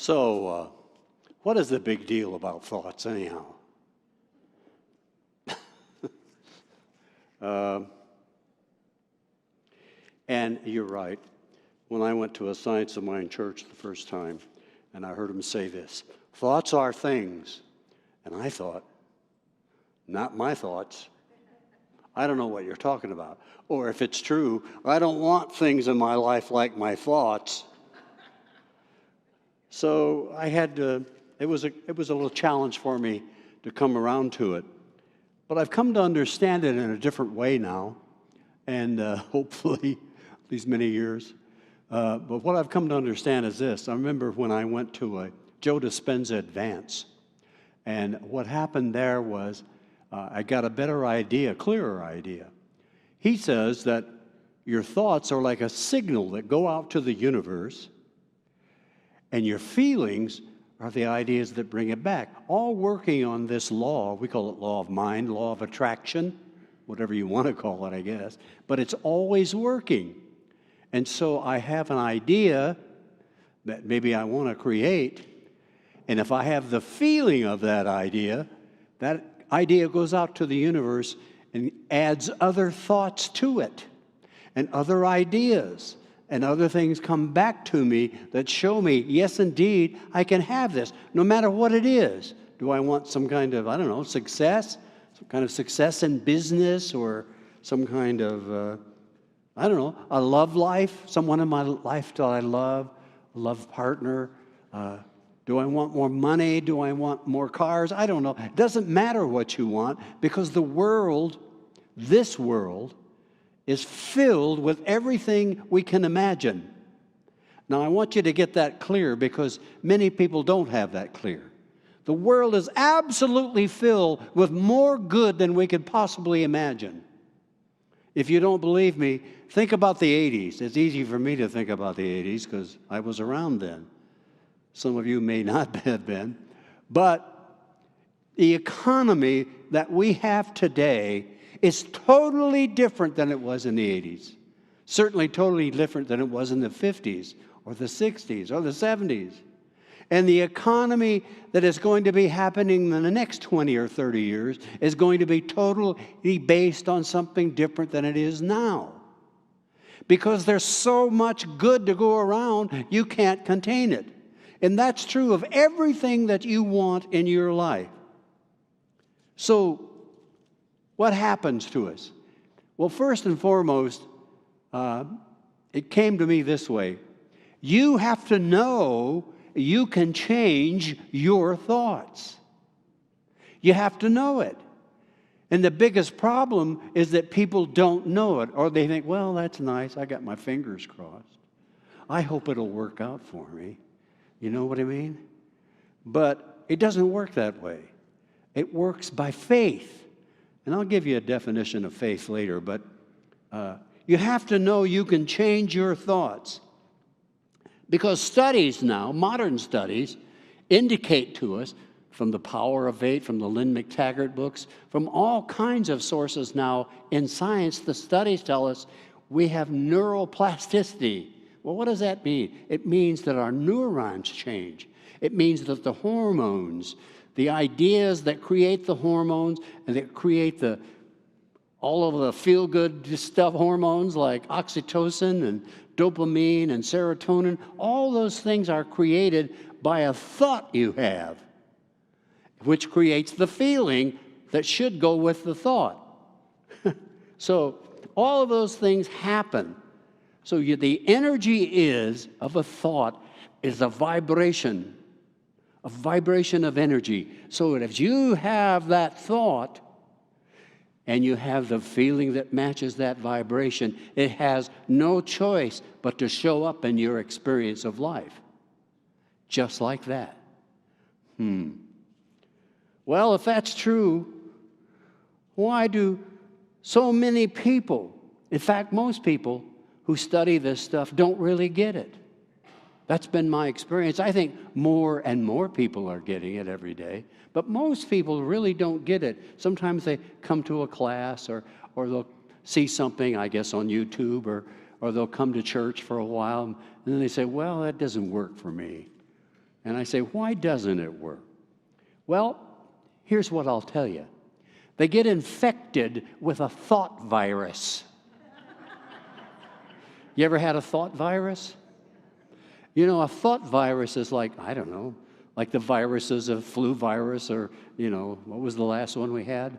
So, what is the big deal about thoughts, anyhow? And you're right. When I went to a Science of Mind church the first time, and I heard him say this, thoughts are things. And I thought, not my thoughts. I don't know what you're talking about. Or if it's true, I don't want things in my life like my thoughts. So I had to, it was a little challenge for me to come around to it. But I've come to understand it in a different way now, and hopefully these many years. But what I've come to understand is this. I remember when I went to a Joe Dispenza advance, and what happened there was I got a better idea, clearer idea. He says that your thoughts are like a signal that go out to the universe, and your feelings are the ideas that bring it back, all working on this law. We call it law of mind, law of attraction, whatever you want to call it, I guess. But it's always working. And so I have an idea that maybe I want to create, and if I have the feeling of that idea goes out to the universe and adds other thoughts to it, and other ideas, and other things come back to me that show me, yes, indeed, I can have this, no matter what it is. Do I want some kind of, I don't know, success? Some kind of success in business, or some kind of, I don't know, a love life, someone in my life that I love, a love partner. Do I want more money? Do I want more cars? I don't know. It doesn't matter what you want, because the world, this world, is filled with everything we can imagine. Now, I want you to get that clear, because many people don't have that clear. The world is absolutely filled with more good than we could possibly imagine. If you don't believe me, think about the 80s. It's easy for me to think about the 80s because I was around then. Some of you may not have been. But the economy that we have today is totally different than it was in the 80s. Certainly totally different than it was in the 50s or the 60s or the 70s. And the economy that is going to be happening in the next 20 or 30 years is going to be totally based on something different than it is now. Because there's so much good to go around, you can't contain it. And that's true of everything that you want in your life. So, what happens to us? Well, first and foremost, it came to me this way. You have to know you can change your thoughts. You have to know it. And the biggest problem is that people don't know it, or they think, well, that's nice. I got my fingers crossed. I hope it'll work out for me. You know what I mean? But it doesn't work that way. It works by faith. And I'll give you a definition of faith later, but you have to know you can change your thoughts. Because studies now, modern studies, indicate to us, from The Power of Eight, from the Lynn McTaggart books, from all kinds of sources now in science, the studies tell us we have neuroplasticity. Well, what does that mean? It means that our neurons change. It means that the hormones, the ideas that create the hormones and that create all of the feel-good stuff hormones like oxytocin and dopamine and serotonin, all those things are created by a thought you have, which creates the feeling that should go with the thought. So all of those things happen. So the energy of a thought is a vibration of energy. So that if you have that thought and you have the feeling that matches that vibration, it has no choice but to show up in your experience of life. Just like that. Well, if that's true, why do so many people, in fact, most people who study this stuff don't really get it? That's been my experience. I think more and more people are getting it every day, but most people really don't get it. Sometimes they come to a class or they'll see something, I guess, on YouTube, or they'll come to church for a while, and then they say, well, that doesn't work for me. And I say, why doesn't it work? Well, here's what I'll tell you. They get infected with a thought virus. You ever had a thought virus? You know, a thought virus is like, I don't know, like the viruses of flu virus or, you know, what was the last one we had?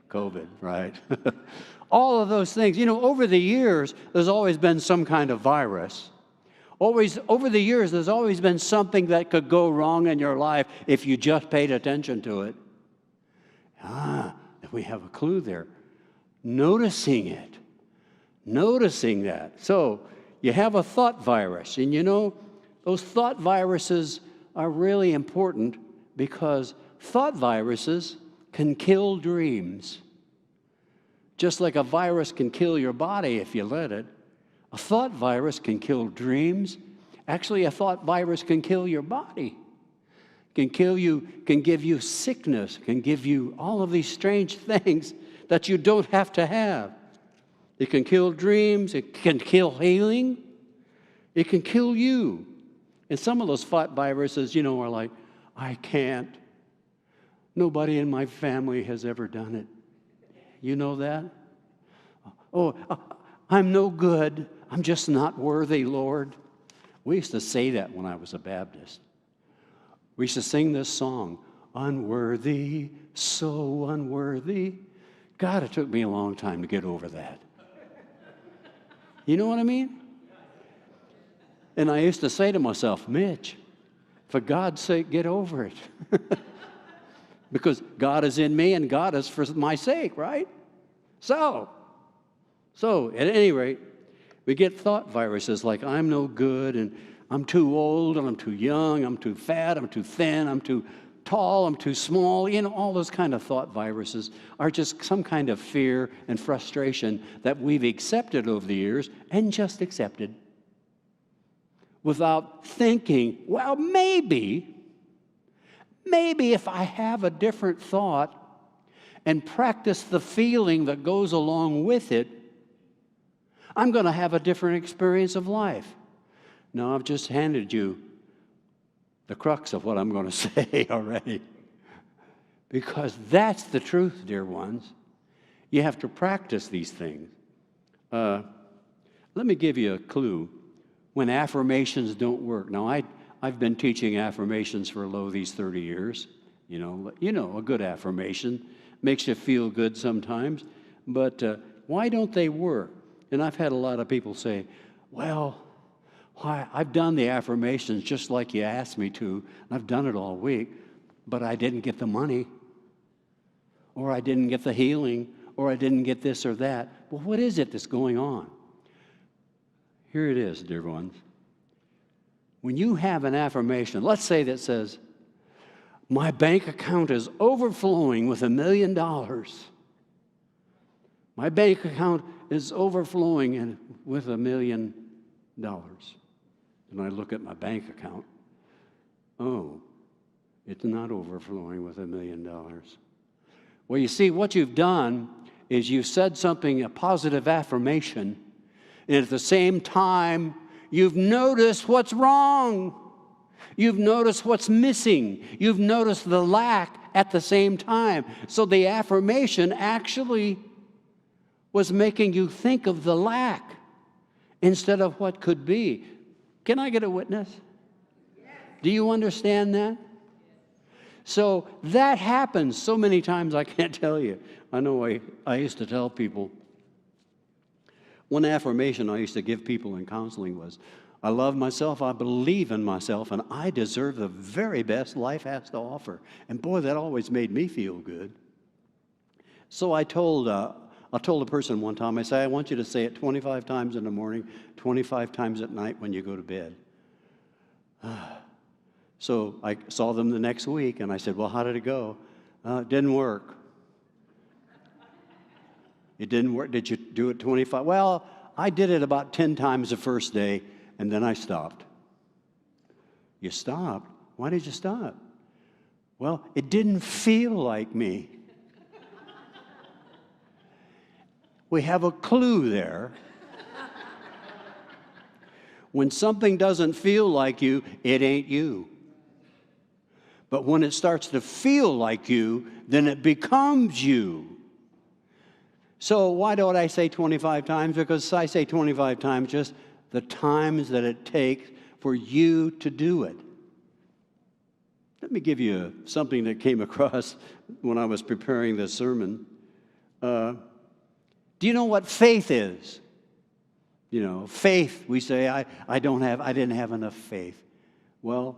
COVID, right? All of those things. You know, over the years, there's always been some kind of virus. Always, over the years, there's always been something that could go wrong in your life if you just paid attention to it. We have a clue there. Noticing it. Noticing that. So, you have a thought virus. And you know, those thought viruses are really important because thought viruses can kill dreams. Just like a virus can kill your body if you let it, a thought virus can kill dreams. Actually, a thought virus can kill your body. Can kill you, can give you sickness, can give you all of these strange things that you don't have to have. It can kill dreams, it can kill healing, it can kill you. And some of those thought viruses, you know, are like, I can't. Nobody in my family has ever done it. You know that? Oh, I'm no good. I'm just not worthy, Lord. We used to say that when I was a Baptist. We used to sing this song, unworthy, so unworthy. God, it took me a long time to get over that. You know what I mean? And I used to say to myself, Mitch, for God's sake, get over it. Because God is in me and God is for my sake, right? So, at any rate, we get thought viruses like I'm no good and I'm too old and I'm too young, I'm too fat, I'm too thin, I'm too tall, I'm too small. You know, all those kind of thought viruses are just some kind of fear and frustration that we've accepted over the years and just accepted without thinking, well, maybe if I have a different thought and practice the feeling that goes along with it, I'm going to have a different experience of life. No, I've just handed you the crux of what I'm going to say already. Because that's the truth, dear ones. You have to practice these things. Let me give you a clue. When affirmations don't work. Now, I've been teaching affirmations for these 30 years. You know, a good affirmation makes you feel good sometimes. But why don't they work? And I've had a lot of people say, well, I've done the affirmations just like you asked me to, and I've done it all week, but I didn't get the money, or I didn't get the healing, or I didn't get this or that. Well, what is it that's going on? Here it is, dear ones. When you have an affirmation, let's say that says, my bank account is overflowing with $1 million. My bank account is overflowing with $1 million. And I look at my bank account. Oh, it's not overflowing with $1 million. Well, you see, what you've done is you've said something, a positive affirmation, and at the same time, you've noticed what's wrong. You've noticed what's missing. You've noticed the lack at the same time. So the affirmation actually was making you think of the lack instead of what could be. Can I get a witness? Do you understand that? So that happens so many times I can't tell you. I know I used to tell people, one affirmation I used to give people in counseling was, I love myself, I believe in myself, and I deserve the very best life has to offer. And boy, that always made me feel good. So I told a person one time, I said, I want you to say it 25 times in the morning, 25 times at night when you go to bed. So I saw them the next week, and I said, well, how did it go? It didn't work. It didn't work. Did you do it 25? Well, I did it about 10 times the first day, and then I stopped. You stopped? Why did you stop? Well, it didn't feel like me. We have a clue there. When something doesn't feel like you, it ain't you. But when it starts to feel like you, then it becomes you. So why don't I say 25 times? Because I say 25 times just the times that it takes for you to do it. Let me give you something that came across when I was preparing this sermon. Do you know what faith is? You know, faith, we say, I didn't have enough faith. Well,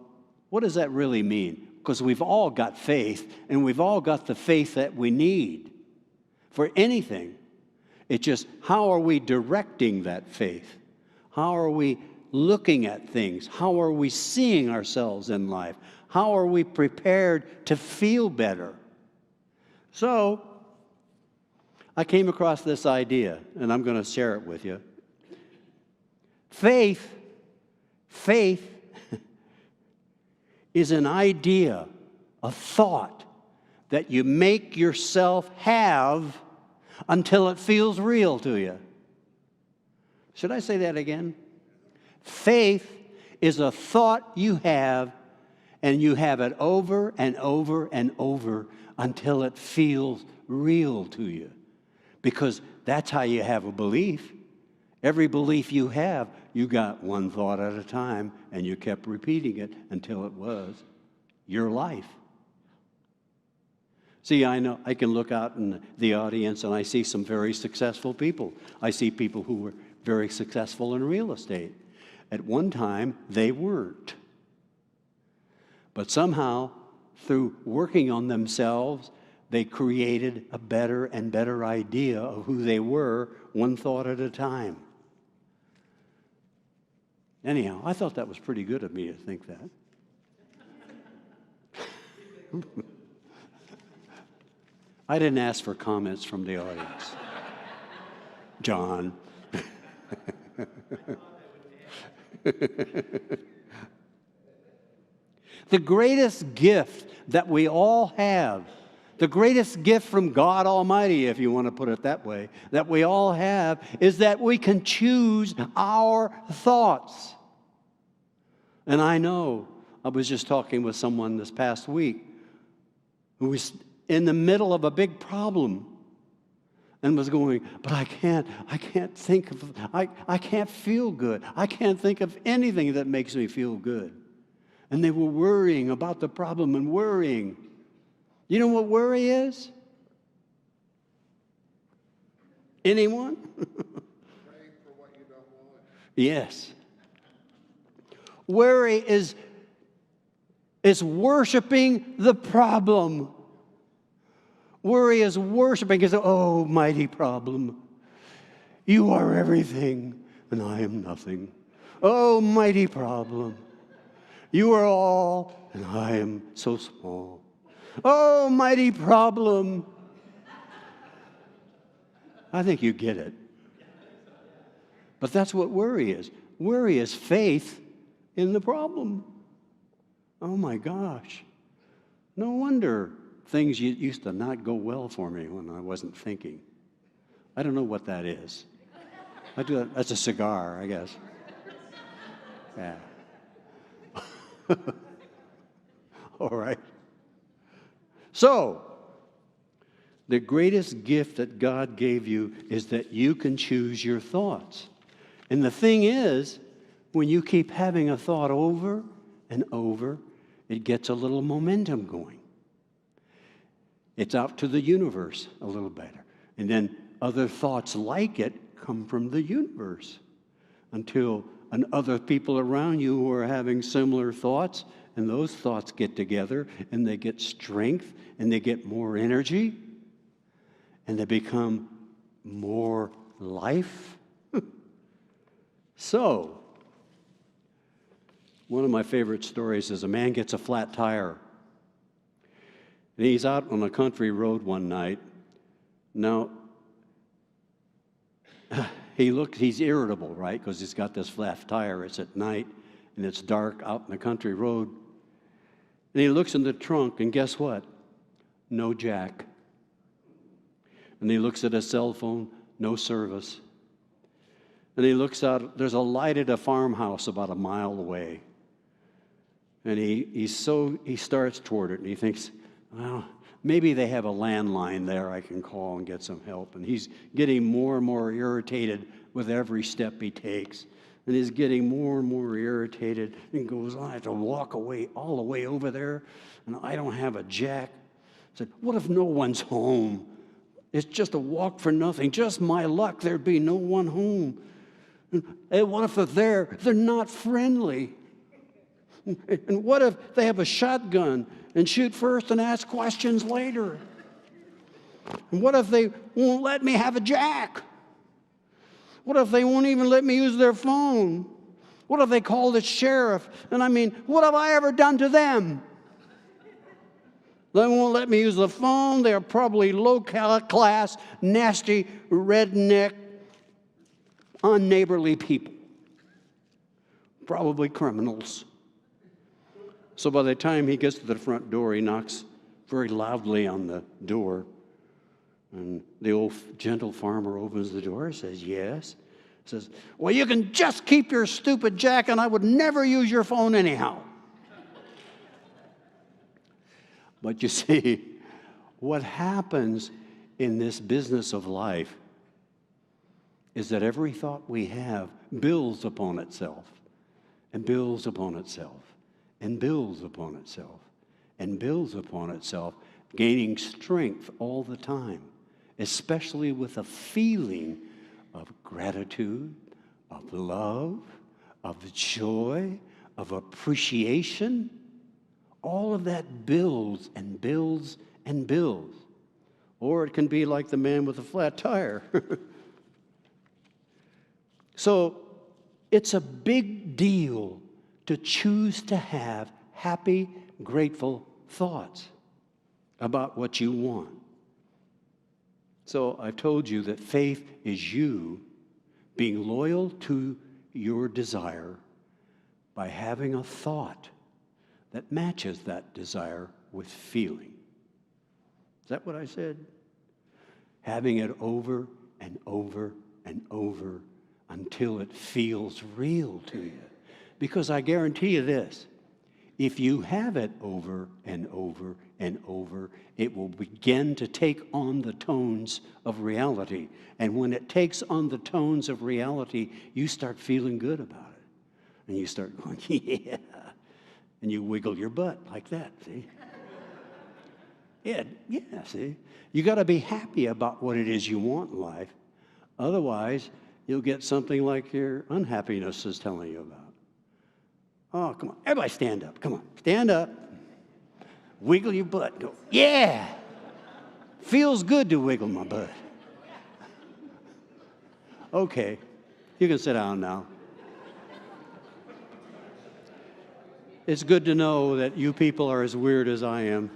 what does that really mean? Because we've all got faith, and we've all got the faith that we need for anything. It's just, how are we directing that faith? How are we looking at things? How are we seeing ourselves in life? How are we prepared to feel better? So, I came across this idea, and I'm going to share it with you. Faith is an idea, a thought that you make yourself have until it feels real to you. Should I say that again? Faith is a thought you have, and you have it over and over and over until it feels real to you. Because that's how you have a belief. Every belief you have, you got one thought at a time, and you kept repeating it until it was your life. See, I know I can look out in the audience and I see some very successful people. I see people who were very successful in real estate. At one time, they weren't. But somehow, through working on themselves, they created a better and better idea of who they were, one thought at a time. Anyhow, I thought that was pretty good of me to think that. I didn't ask for comments from the audience. John. The greatest gift that we all have, the greatest gift from God Almighty, if you want to put it that way, that we all have, is that we can choose our thoughts. And I know, I was just talking with someone this past week who was in the middle of a big problem and was going, but I can't think of, I can't feel good. I can't think of anything that makes me feel good. And they were worrying about the problem and worrying. You know what worry is? Anyone? Praying for what you don't want. Yes. Worry is worshiping the problem. Worry is worshiping, is, oh, mighty problem. You are everything, and I am nothing. Oh, mighty problem. You are all, and I am so small. Oh, mighty problem. I think you get it. But that's what worry is. Worry is faith in the problem. Oh, my gosh. No wonder things used to not go well for me when I wasn't thinking. I don't know what that is. I do that. That's a cigar, I guess. Yeah. All right. So, the greatest gift that God gave you is that you can choose your thoughts. And the thing is, when you keep having a thought over and over, it gets a little momentum going. It's out to the universe a little better. And then other thoughts like it come from the universe until other people around you who are having similar thoughts, and those thoughts get together and they get strength and they get more energy and they become more life. So, one of my favorite stories is a man gets a flat tire. And he's out on a country road one night. Now, he's irritable, right? Because he's got this flat tire. It's at night, and it's dark out in the country road. And he looks in the trunk, and guess what? No jack. And he looks at his cell phone, no service. And he looks out, there's a light at a farmhouse about a mile away. And he starts toward it, and he thinks, well, maybe they have a landline there I can call and get some help. And he's getting more and more irritated with every step he takes. And he's getting more and more irritated and goes, I have to walk away all the way over there, and I don't have a jack. I said, what if no one's home? It's just a walk for nothing. Just my luck, there'd be no one home. And what if they're there? They're not friendly. And what if they have a shotgun and shoot first and ask questions later? And what if they won't let me have a jack? What if they won't even let me use their phone? What if they call the sheriff? And I mean, what have I ever done to them? They won't let me use the phone. They're probably low-class, nasty, redneck, unneighborly people. Probably criminals. So by the time he gets to the front door, he knocks very loudly on the door. And the old gentle farmer opens the door and says, yes. Says, well, you can just keep your stupid jack, and I would never use your phone anyhow. But you see, what happens in this business of life is that every thought we have builds upon itself, and builds upon itself, and builds upon itself, and builds upon itself, gaining strength all the time, especially with a feeling of gratitude, of love, of joy, of appreciation. All of that builds and builds and builds. Or it can be like the man with the flat tire. So it's a big deal to choose to have happy, grateful thoughts about what you want. So I've told you that faith is you being loyal to your desire by having a thought that matches that desire with feeling. Is that what I said? Having it over and over and over until it feels real to you. Because I guarantee you this, if you have it over and over and over, it will begin to take on the tones of reality. And when it takes on the tones of reality, you start feeling good about it. And you start going, yeah. And you wiggle your butt like that, see? Yeah, see? You got to be happy about what it is you want in life. Otherwise, you'll get something like your unhappiness is telling you about. Oh, come on. Everybody stand up. Come on. Stand up. Wiggle your butt. Go, yeah. Feels good to wiggle my butt. Okay. You can sit down now. It's good to know that you people are as weird as I am.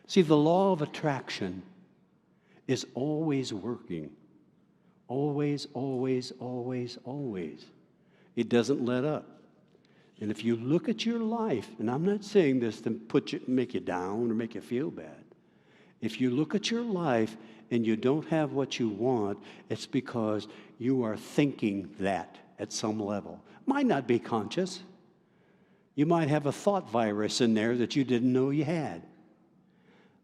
See, the law of attraction is always working. Always, always, always, always. It doesn't let up. And if you look at your life, and I'm not saying this to make you down or make you feel bad. If you look at your life and you don't have what you want, it's because you are thinking that at some level. Might not be conscious. You might have a thought virus in there that you didn't know you had.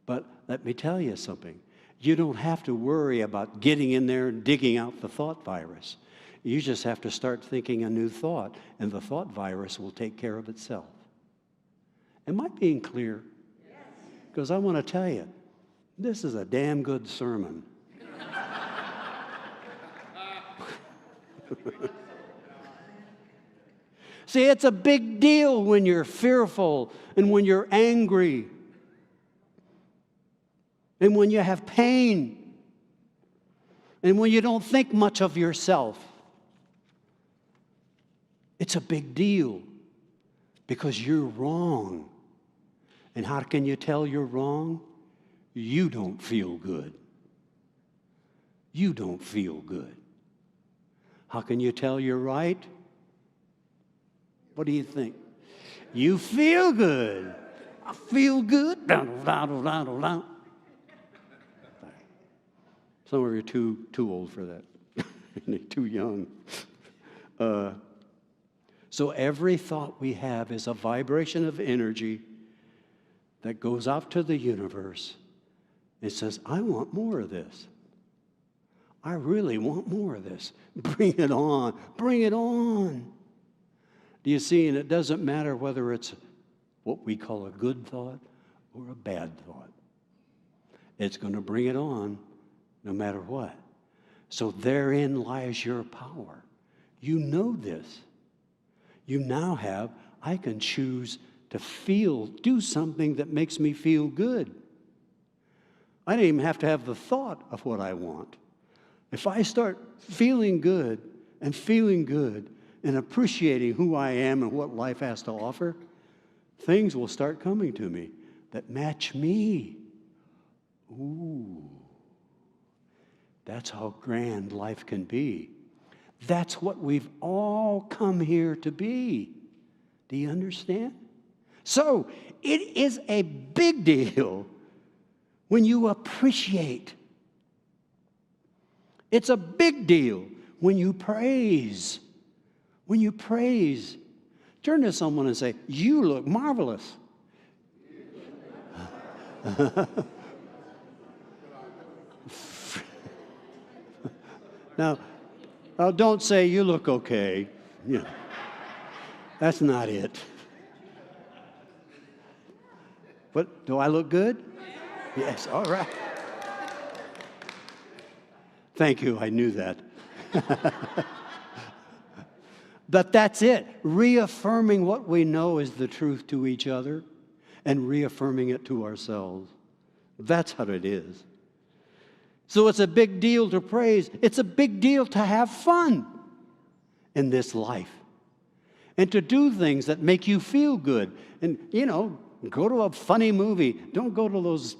But let me tell you something. You don't have to worry about getting in there and digging out the thought virus. You just have to start thinking a new thought, and the thought virus will take care of itself. Am I being clear? Yes. Because I want to tell you, this is a damn good sermon. See, it's a big deal when you're fearful and when you're angry and when you have pain and when you don't think much of yourself. It's a big deal because you're wrong. And how can you tell you're wrong? You don't feel good. You don't feel good. How can you tell you're right? What do you think? You feel good. I feel good. Some of you are too old for that. You're too young. So every thought we have is a vibration of energy that goes out to the universe. It says, I want more of this. I really want more of this. Bring it on. Bring it on. Do you see? And it doesn't matter whether it's what we call a good thought or a bad thought. It's going to bring it on no matter what. So therein lies your power. You know this. You now have, I can choose to do something that makes me feel good. I don't even have to have the thought of what I want. If I start feeling good and appreciating who I am and what life has to offer, things will start coming to me that match me. Ooh, that's how grand life can be. That's what we've all come here to be. Do you understand? So, it is a big deal when you appreciate. It's a big deal when you praise. When you praise. Turn to someone and say, you look marvelous. Now, don't say you look okay. Yeah. That's not it. But do I look good? Yes, all right. Thank you, I knew that. But that's it. Reaffirming what we know is the truth to each other and reaffirming it to ourselves. That's how it is. So it's a big deal to praise. It's a big deal to have fun in this life and to do things that make you feel good. And, go to a funny movie. Don't go to those,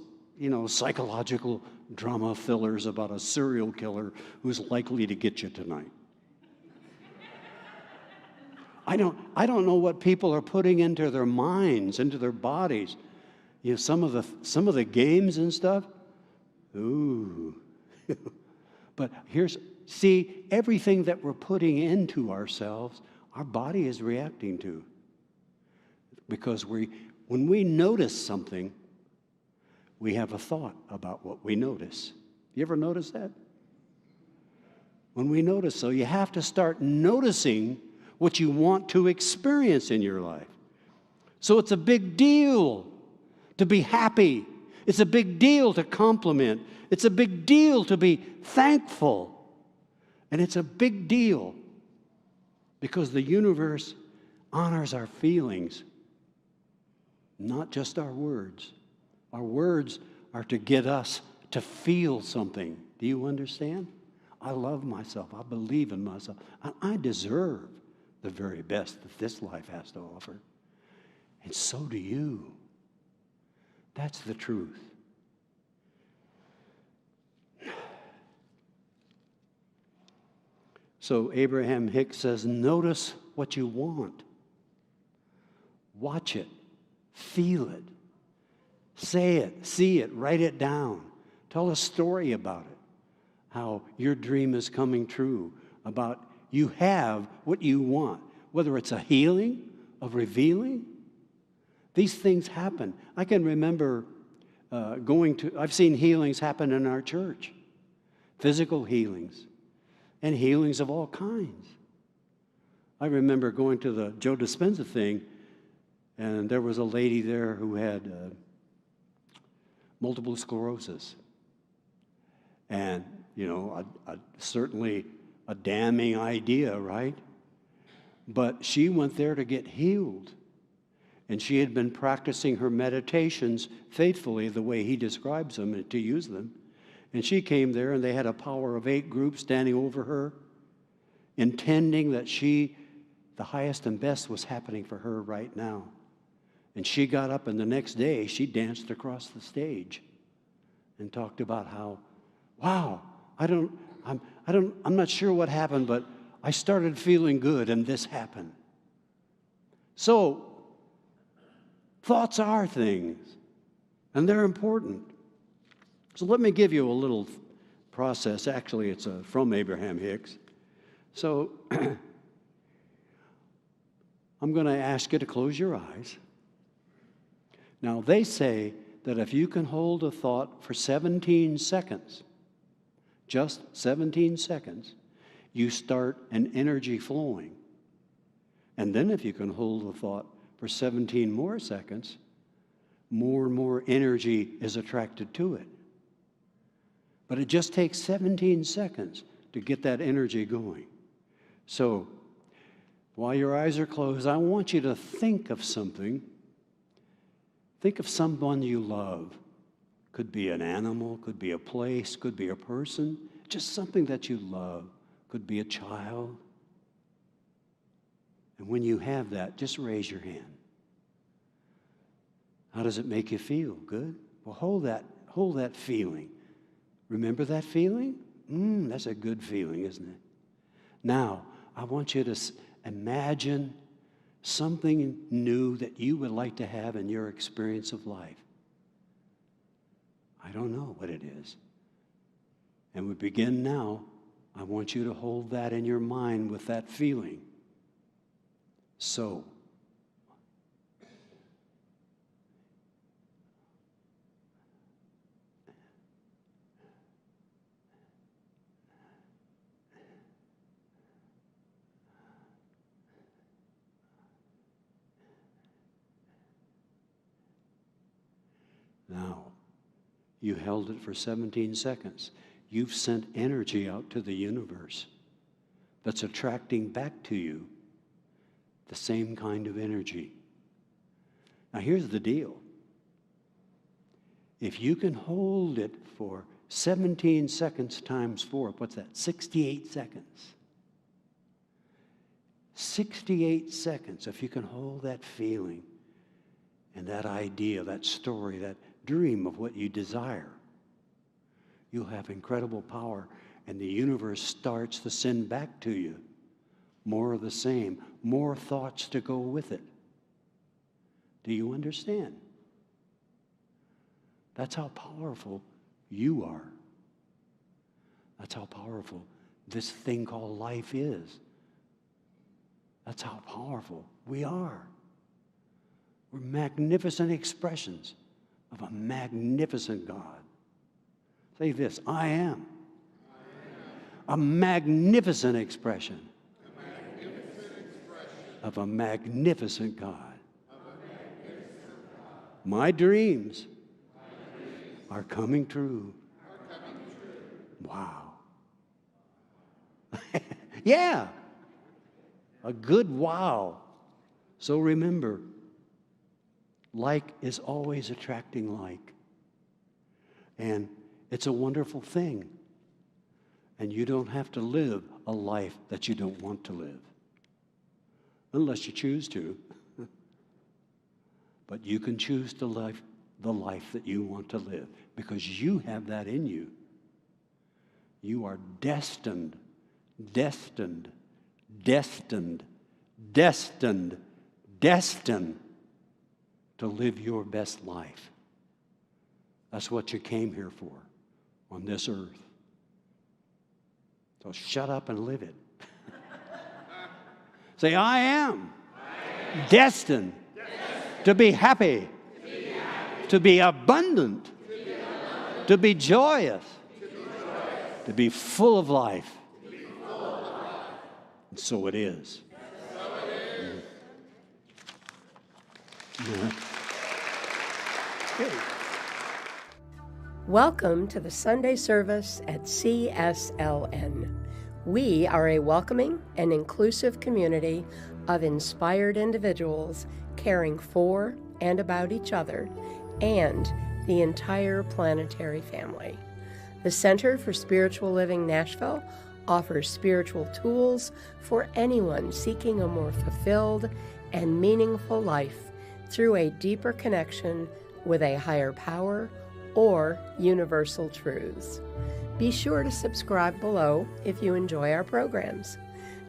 psychological drama fillers about a serial killer who's likely to get you tonight. I don't know what people are putting into their minds, into their bodies. Some of the games and stuff. Ooh. But see, everything that we're putting into ourselves, our body is reacting to. Because when we notice something, we have a thought about what we notice. You ever notice that? When we notice, so you have to start noticing what you want to experience in your life. So it's a big deal to be happy. It's a big deal to compliment. It's a big deal to be thankful. And it's a big deal because the universe honors our feelings, not just our words. Our words are to get us to feel something. Do you understand? I love myself. I believe in myself. I deserve the very best that this life has to offer. And so do you. That's the truth. So Abraham Hicks says, notice what you want. Watch it. Feel it. Say it. See it. Write it down. Tell a story about it. How your dream is coming true. About you have what you want. Whether it's a healing, a revealing. These things happen. I can remember I've seen healings happen in our church. Physical healings. And healings of all kinds. I remember going to the Joe Dispenza thing, and there was a lady there who had multiple sclerosis. And, certainly a damning idea, right? But she went there to get healed. And she had been practicing her meditations faithfully the way he describes them and to use them. And she came there, and they had a power of 8 groups standing over her, intending that the highest and best was happening for her right now. And she got up, and the next day, she danced across the stage and talked about how, wow, I'm not sure what happened, but I started feeling good, and this happened. So, Thoughts are things, and they're important. So let me give you a little process. Actually, it's from Abraham Hicks. So I'm going to ask you to close your eyes. Now, they say that if you can hold a thought for 17 seconds, just 17 seconds, you start an energy flowing. And then if you can hold the thought for 17 more seconds, more and more energy is attracted to it. But it just takes 17 seconds to get that energy going. So, while your eyes are closed, I want you to think of something. Think of someone you love. Could be an animal, could be a place, could be a person, just something that you love. Could be a child. And when you have that, just raise your hand. How does it make you feel? Good? Well, hold that feeling. Remember that feeling? That's a good feeling, isn't it? Now, I want you to imagine something new that you would like to have in your experience of life. I don't know what it is. And we begin now. I want you to hold that in your mind with that feeling. So, now, you held it for 17 seconds. You've sent energy out to the universe that's attracting back to you the same kind of energy. Now, here's the deal. If you can hold it for 17 seconds times 4, what's that? 68 seconds. 68 seconds, if you can hold that feeling and that idea, that story, that dream of what you desire, you'll have incredible power, and the universe starts to send back to you more of the same, more thoughts to go with it. Do you understand? That's how powerful you are. That's how powerful this thing called life is. That's how powerful we are. We're magnificent expressions of a magnificent God. Say this, I am a magnificent expression of a magnificent God. My dreams are coming true. Wow. Yeah. A good wow. So remember, like is always attracting like. And it's a wonderful thing. And you don't have to live a life that you don't want to live. Unless you choose to. But you can choose to live the life that you want to live because you have that in you. You are destined to live your best life. That's what you came here for on this earth. So shut up and live it. Say, I am destined to be happy, to be abundant, to be joyous, to be full of life. And so it is. Welcome to the Sunday service at CSLN. We are a welcoming and inclusive community of inspired individuals caring for and about each other and the entire planetary family. The Center for Spiritual Living Nashville offers spiritual tools for anyone seeking a more fulfilled and meaningful life through a deeper connection with a higher power or universal truths. Be sure to subscribe below if you enjoy our programs.